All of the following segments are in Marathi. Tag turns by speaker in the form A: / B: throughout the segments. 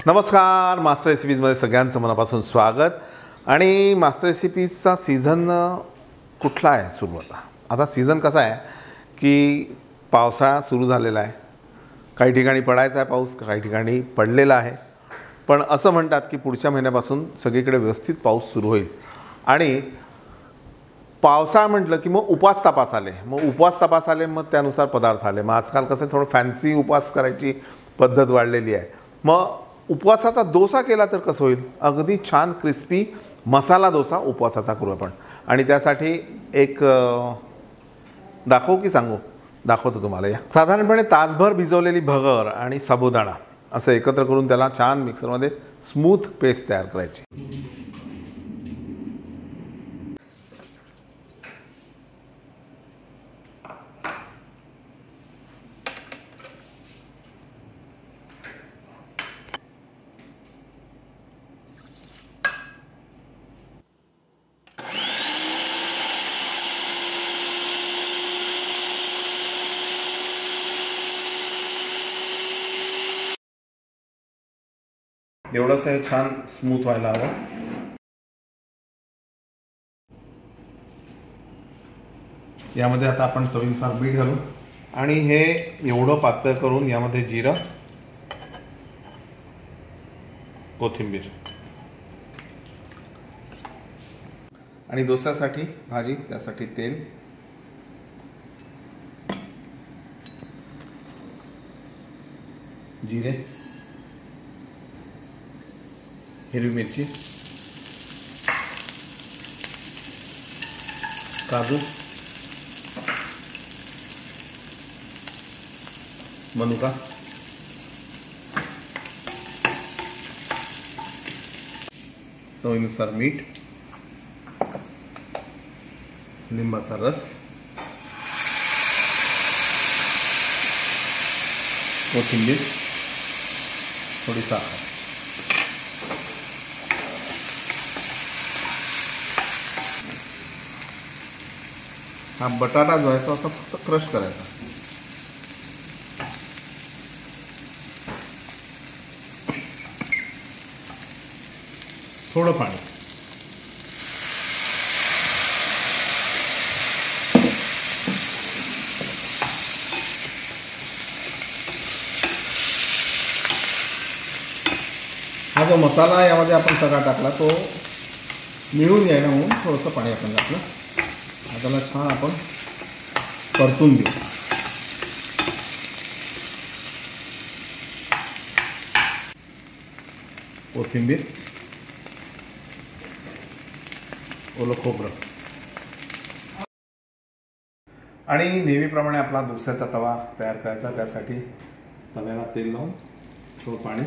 A: नमस्कार, मास्टर रेसिपीजमध्ये सगळ्यांचं मनापासून स्वागत। आणि मास्टर रेसिपीजचा सीझन कुठला आहे सुरू आता सीझन कसा आहे की पावसाळा सुरू झालेला आहे। काही ठिकाणी पडायचा आहे पाऊस, काही ठिकाणी पडलेला आहे, पण असं म्हणतात की पुढच्या महिन्यापासून सगळीकडे व्यवस्थित पाऊस सुरू होईल। आणि पावसाळा म्हटलं की मग उपवास तपास आले, मग त्यानुसार पदार्थ आले। मग आजकाल कसं थोडं फॅन्सी उपवास करायची पद्धत वाढलेली आहे। मग उपवासाचा डोसा केला तर कसं होईल? अगदी छान क्रिस्पी मसाला डोसा उपवासाचा करू आपण। आणि त्यासाठी एक दाखवू की सांगू? दाखवतो तुम्हाला। या साधारणपणे तासभर भिजवलेली भगर आणि साबुदाणा असं एकत्र करून त्याला छान मिक्सरमध्ये स्मूथ पेस्ट तयार करायची। एवढंच हे छान स्मूथ व्हायला हवं। यामध्ये आता आपण चवीनुसार मीठ घालू आणि हे एवढं पातळ करून यामध्ये जिरं, कोथिंबीर आणि डोस्यासाठी भाजी, त्यासाठी तेल, जिरे, हिरवी मिरची, काजू, मनुका, चवीनुसार मीठ, लिंबाचा रस, कोथिंबीर, थोडी साखर। हा बटाटा जो आहे तो असा फक्त क्रश करायचा। थोडं पाणी, हा जो मसाला यामध्ये आपण सगळा टाकला तो मिळून यायला म्हणून थोडंसं पाणी आपण घातलं। त्याला छान आपण परतून देऊ। कोथिंबीर, ओलं खोबरं आणि नेहमीप्रमाणे आपला डोस्याचा तवा तयार करायचा। त्यासाठी तव्याला तेल लावून थोडं पाणी,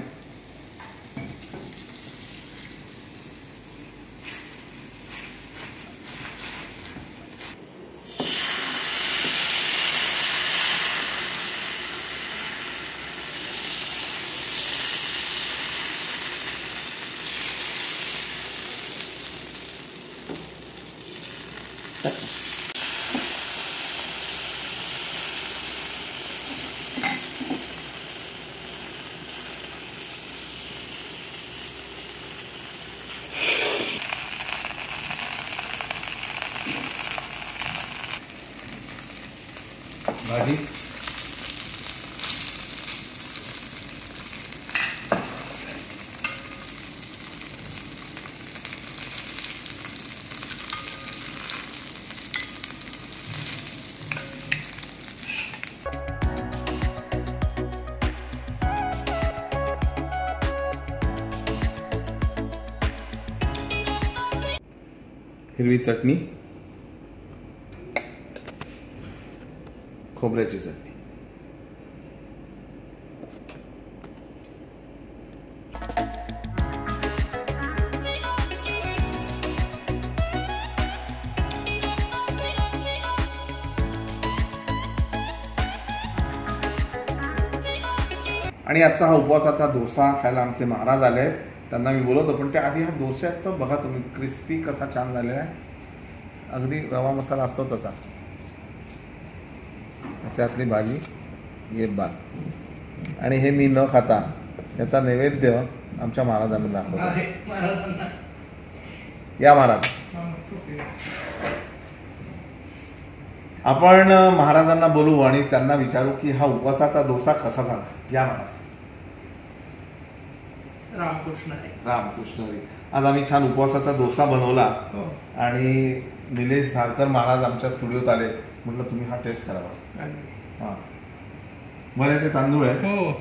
A: भाजी, हिरवी चटणी, खोबऱ्याची चटणी, आणि आजचा हा उपवासाचा डोसा खायला आमचे महाराज आले। त्यांना मी बोलवतो, पण त्याआधी हा डोस्याचं बघा तुम्ही, क्रिस्पी कसा छान झालेला आहे। अगदी रवा मसाला असतो तसा। त्याच्यातली भाजी, ये बात, आणि हे मी न खाता याचा नैवेद्य आमच्या महाराजांना दाखवतो. या महाराज, आपण महाराजांना बोलू आणि त्यांना विचारू की हा उपवासाचा डोसा कसा झाला. या महाराज. रामकृष्ण हरी. आज आम्ही छान उपवासाचा डोसा बनवला आणि निलेश झारकर महाराज आमच्या स्टुडिओत आले. म्हटलं तुम्ही हा टेस्ट करावा. हां, बरेच तांदूळ आहे.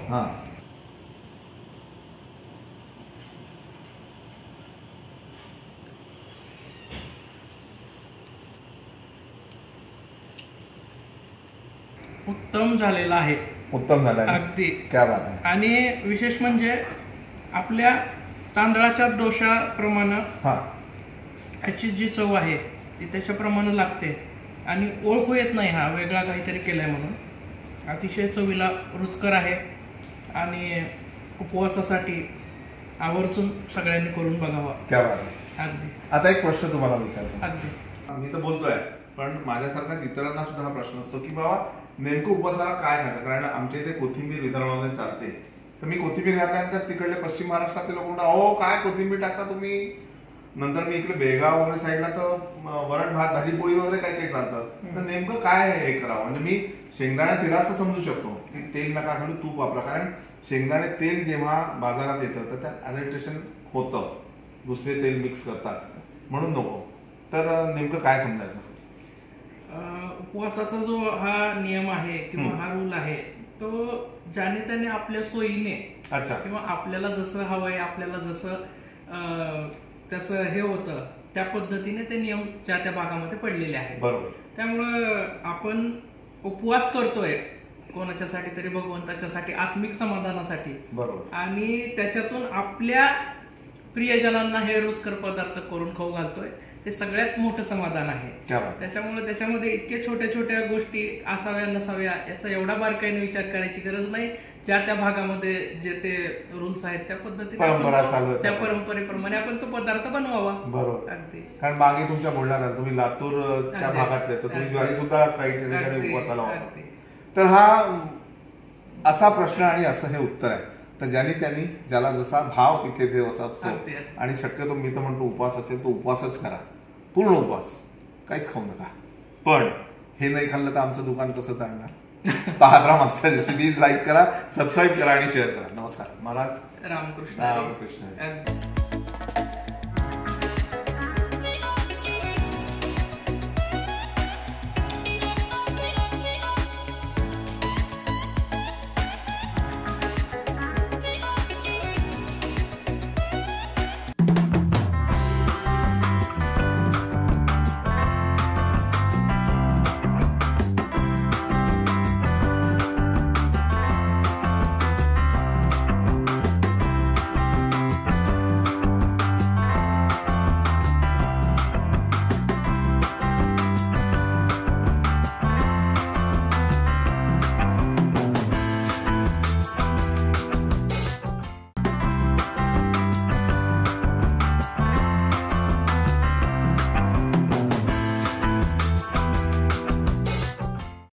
A: हां,
B: उत्तम झालेला आहे.
A: उत्तम झाला
B: अगदी.
A: क्या बात आहे.
B: आणि विशेष म्हणजे आपल्या तांदळाच्या डोशाप्रमाणे ह्याची जी चव आहे ती त्याच्याप्रमाणे लागते आणि ओळखू येत नाही हा वेगळा काहीतरी केलाय म्हणून. अतिशय चवीला रुचकर आहे आणि उपवासासाठी आवर्जून सगळ्यांनी करून बघावा.
A: क्या बात आहे.
B: अगदी.
A: आता एक प्रश्न तुम्हाला विचारतो.
B: अगदी.
A: मी तर बोलतोय पण माझ्यासारखाच इतरांना सुद्धा हा प्रश्न असतो की बाबा नेमकं उपवासाला काय खायचं. कारण आमच्या इथे कोथिंबीर वितरणामध्ये चालते. तर मी कोथिंबीर घातल्यानंतर तिकडले पश्चिम महाराष्ट्रातले लोक म्हणतात अहो काय कोथिंबीर टाकता तुम्ही. नंतर मी इकडे बेळगाव वगैरे साईडला तर वरण भात भाजी पोळी वगैरे काही काही चालतं. तर नेमकं काय हे करावं. म्हणजे मी शेंगदाणे तेल असं समजू शकतो की तेल नका घालू, तूप वापरा. कारण शेंगदाणे तेल जेव्हा बाजारात येतं तर त्यात ॲडल्ट्रेशन होतं, दुसरे तेल मिक्स करतात म्हणून नको. तर नेमकं काय समजायचं.
B: उपवासाचा जो हा नियम आहे किंवा हा रूल आहे तो ज्याने त्याने आपल्या सोयीने किंवा आपल्याला जसं हवंय, आपल्याला जसं त्याचं हे होतं त्या पद्धतीने ते नियम ज्या त्या भागामध्ये पडलेले आहेत.
A: बरोबर.
B: त्यामुळं आपण उपवास करतोय कोणाच्यासाठी तरी भगवंताच्यासाठी, आत्मिक समाधानासाठी.
A: बरोबर.
B: आणि त्याच्यातून आपल्या प्रियजनांना हे रुचकर पदार्थ करून खाऊ घालतोय. ते सगळ्यात मोठं समाधान आहे. त्याच्यामुळे त्याच्यामध्ये इतक्या छोट्या छोट्या गोष्टी असाव्या नसाव्या याचा एवढा बारकाईने विचार करायची गरज नाही. ज्या त्या भागामध्ये जे ते रूल्स आहेत त्या पद्धतीने त्या परंपरेप्रमाणे आपण तो पदार्थ बनवावा.
A: बरोबर.
B: अगदी.
A: कारण मागे तुमच्या बोलण्यात तुम्ही लातूर त्या भागातले तर तुम्ही ज्वारी सुद्धा काही ठिकाणी उपवासाला वापरता. तर हा असा प्रश्न आणि असं हे उत्तर आहे. तर त्यांनी ज्याला जसा भाव तिथे देव असा असतो. आणि शक्यतो मी तर म्हणतो उपवास असेल तो उपवासच करा, पूर्ण उपवास, काहीच खाऊ नका. पण हे नाही खाल्लं तर आमचं दुकान कसं चालणार. पाहत राहा मास्टर रेसिपीज. लाईक करा, सबस्क्राईब करा आणि शेअर करा. नमस्कार महाराज.
B: रामकृष्ण.
A: रामकृष्ण.